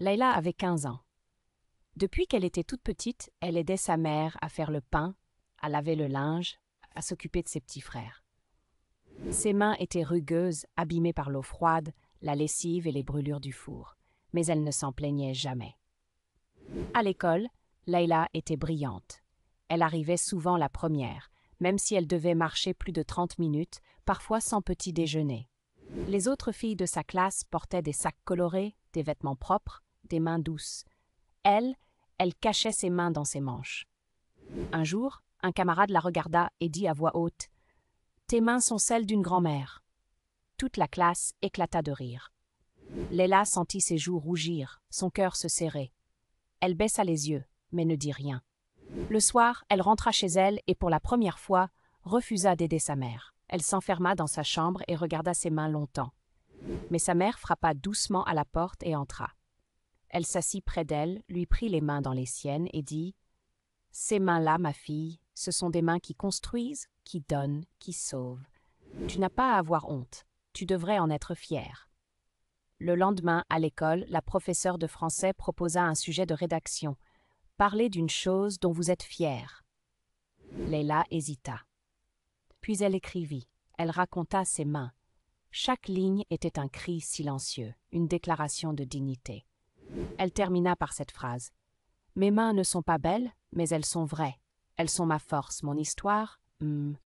Leïla avait 15 ans. Depuis qu'elle était toute petite, elle aidait sa mère à faire le pain, à laver le linge, à s'occuper de ses petits frères. Ses mains étaient rugueuses, abîmées par l'eau froide, la lessive et les brûlures du four, mais elle ne s'en plaignait jamais. À l'école, Leïla était brillante. Elle arrivait souvent la première, même si elle devait marcher plus de 30 minutes, parfois sans petit déjeuner. Les autres filles de sa classe portaient des sacs colorés, des vêtements propres, des mains douces. Elle cachait ses mains dans ses manches. Un jour, un camarade la regarda et dit à voix haute « Tes mains sont celles d'une grand-mère ». Toute la classe éclata de rire. Leïla sentit ses joues rougir, son cœur se serrer. Elle baissa les yeux, mais ne dit rien. Le soir, elle rentra chez elle et pour la première fois, refusa d'aider sa mère. Elle s'enferma dans sa chambre et regarda ses mains longtemps. Mais sa mère frappa doucement à la porte et entra. Elle s'assit près d'elle, lui prit les mains dans les siennes et dit « Ces mains-là, ma fille, ce sont des mains qui construisent, qui donnent, qui sauvent. Tu n'as pas à avoir honte, tu devrais en être fière. » Le lendemain, à l'école, la professeure de français proposa un sujet de rédaction. « Parlez d'une chose dont vous êtes fière. » Leïla hésita. Puis elle écrivit. Elle raconta ses mains. Chaque ligne était un cri silencieux, une déclaration de dignité. Elle termina par cette phrase. « Mes mains ne sont pas belles, mais elles sont vraies. Elles sont ma force, mon histoire,